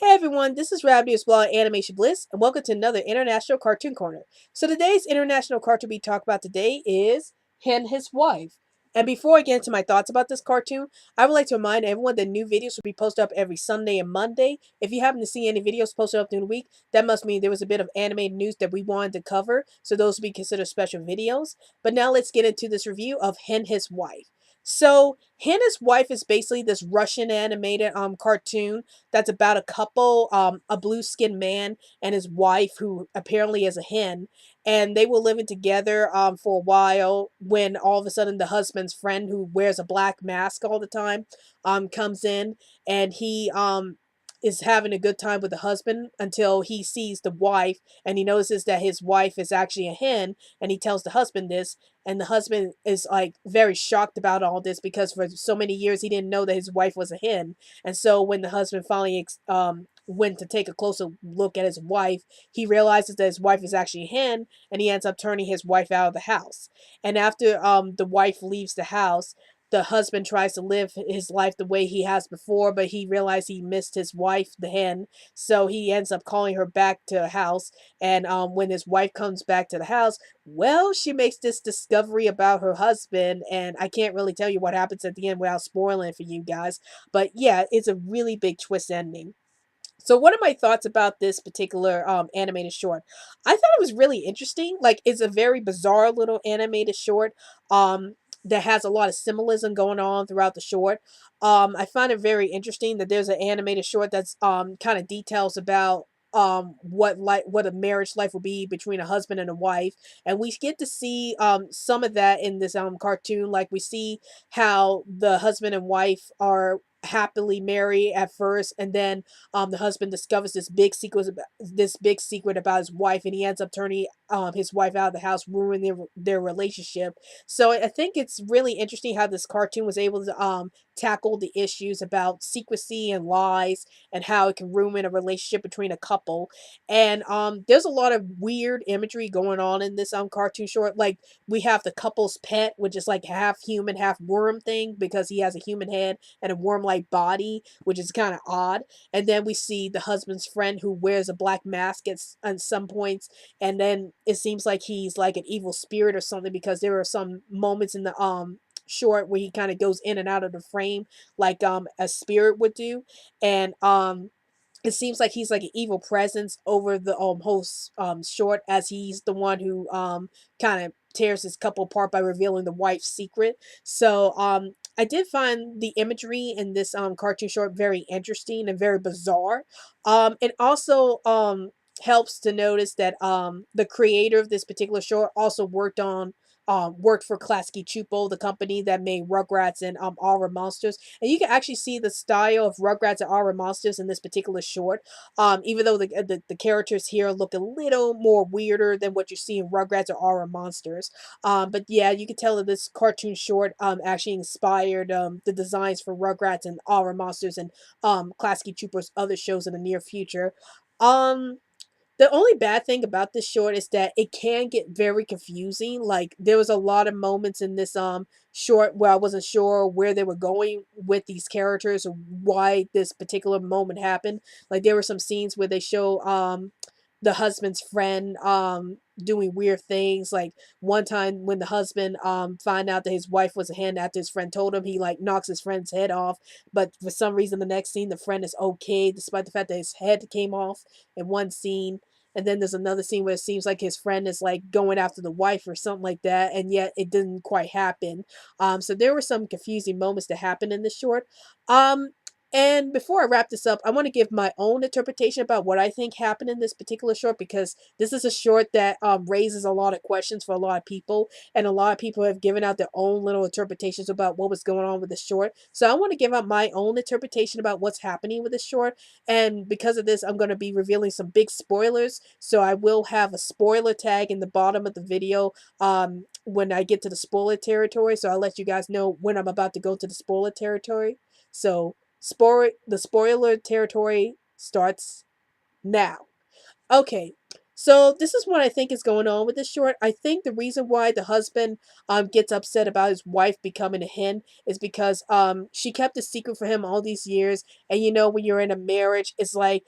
Hey everyone, this is Rabbit's Blog Animation Bliss, and welcome to another International Cartoon Corner. So today's international cartoon we talk about today is Hen His Wife. And before I get into my thoughts about this cartoon, I would like to remind everyone that new videos will be posted up every Sunday and Monday. If you happen to see any videos posted up during the week, that must mean there was a bit of animated news that we wanted to cover, so those will be considered special videos. But now let's get into this review of Hen His Wife. So, Hen His Wife is basically this Russian animated cartoon that's about a couple, a blue skinned man and his wife, who apparently is a hen, and they were living together for a while when all of a sudden the husband's friend, who wears a black mask all the time, comes in, and he is having a good time with the husband until he sees the wife, and he notices that his wife is actually a hen, and he tells the husband this, and the husband is like very shocked about all this because for so many years he didn't know that his wife was a hen. And so when the husband finally went to take a closer look at his wife, he realizes that his wife is actually a hen, and he ends up turning his wife out of the house. And after the wife leaves the house, the husband tries to live his life the way he has before, but he realized he missed his wife, the hen, so he ends up calling her back to the house. And when his wife comes back to the house, well, she makes this discovery about her husband, and I can't really tell you what happens at the end without spoiling it for you guys. But yeah, it's a really big twist ending. So what are my thoughts about this particular animated short? I thought it was really interesting. Like, it's a very bizarre little animated short that has a lot of symbolism going on throughout the short. I find it very interesting that there's an animated short that's kind of details about what a marriage life will be between a husband and a wife, and we get to see some of that in this cartoon. Like, we see how the husband and wife are happily married at first, and then the husband discovers this big secret about his wife, and he ends up turning his wife out of the house, ruining their relationship. So I think it's really interesting how this cartoon was able to tackle the issues about secrecy and lies, and how it can ruin a relationship between a couple. And there's a lot of weird imagery going on in this cartoon short. Like, we have the couple's pet, which is like half human, half worm thing, because he has a human head and a worm-like body, which is kind of odd. And then we see the husband's friend, who wears a black mask at some points, and then it seems like he's like an evil spirit or something, because there are some moments in the short where he kind of goes in and out of the frame like a spirit would do. And it seems like he's like an evil presence over the whole short, as he's the one who kind of tears his couple apart by revealing the wife's secret. So I did find the imagery in this cartoon short very interesting and very bizarre. It also helps to notice that the creator of this particular short also worked for Klasky Csupo, the company that made Rugrats and Aura Monsters. And you can actually see the style of Rugrats and Aura Monsters in this particular short. Even though the characters here look a little more weirder than what you see in Rugrats or Aura Monsters. But yeah, you can tell that this cartoon short actually inspired the designs for Rugrats and Aura Monsters and Klasky Csupo's other shows in the near future. Um, the only bad thing about this short is that it can get very confusing. Like, there was a lot of moments in this short where I wasn't sure where they were going with these characters or why this particular moment happened. Like, there were some scenes where they show the husband's friend doing weird things. Like, one time when the husband find out that his wife was a hen after his friend told him, he like knocks his friend's head off, but for some reason the next scene the friend is okay despite the fact that his head came off in one scene. And then there's another scene where it seems like his friend is like going after the wife or something like that, and yet it didn't quite happen. So there were some confusing moments that happened in this short. Um, and before I wrap this up, I want to give my own interpretation about what I think happened in this particular short, because this is a short that raises a lot of questions for a lot of people, and a lot of people have given out their own little interpretations about what was going on with the short. So I want to give out my own interpretation about what's happening with the short, and because of this, I'm going to be revealing some big spoilers. So I will have a spoiler tag in the bottom of the video when I get to the spoiler territory. So I'll let you guys know when I'm about to go to the spoiler territory. So the spoiler territory starts now. Okay, So this is what I think is going on with this short. I think the reason why the husband gets upset about his wife becoming a hen is because she kept a secret for him all these years. And you know, when you're in a marriage, it's like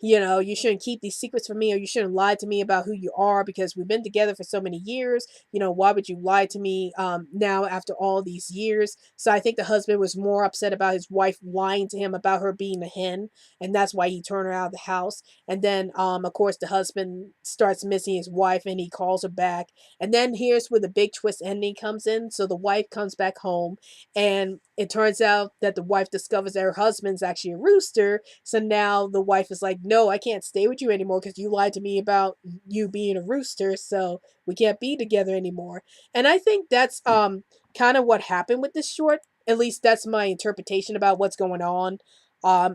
you shouldn't keep these secrets from me, or you shouldn't lie to me about who you are, because we've been together for so many years. Why would you lie to me now after all these years? So I think the husband was more upset about his wife lying to him about her being a hen, and that's why he turned her out of the house. And then, of course, the husband starts missing his wife, and he calls her back. And then here's where the big twist ending comes in. So the wife comes back home, and it turns out that the wife discovers that her husband's actually a rooster. So now the wife is like, no, I can't stay with you anymore because you lied to me about you being a rooster. So we can't be together anymore. And I think that's kind of what happened with this short. At least that's my interpretation about what's going on.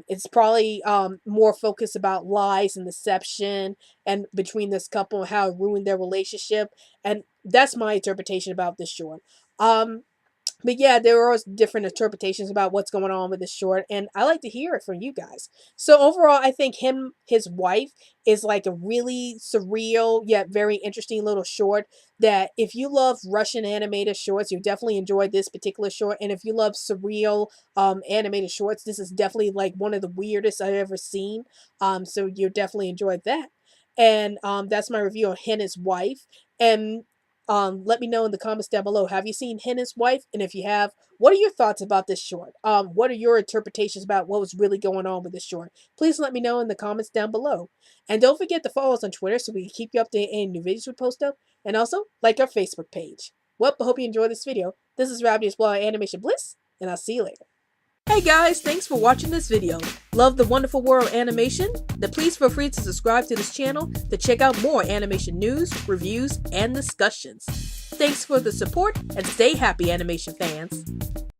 It's probably more focused about lies and deception and between this couple and how it ruined their relationship. And that's my interpretation about this short. But yeah, there are different interpretations about what's going on with this short, and I like to hear it from you guys. So overall, I think his wife is like a really surreal yet very interesting little short that if you love Russian animated shorts, you definitely enjoyed this particular short. And if you love surreal animated shorts, this is definitely like one of the weirdest I've ever seen. So you definitely enjoyed that. And that's my review on Henna's wife. And let me know in the comments down below. Have you seen Henna's wife? And if you have, what are your thoughts about this short? What are your interpretations about what was really going on with this short? Please let me know in the comments down below. And don't forget to follow us on Twitter so we can keep you updated on any new videos we post up. And also, like our Facebook page. Well, I hope you enjoyed this video. This is Rabbit Explore Animation Bliss, and I'll see you later. Hey guys, thanks for watching this video. Love the wonderful world animation? Then please feel free to subscribe to this channel to check out more animation news, reviews, and discussions. Thanks for the support, and stay happy, animation fans.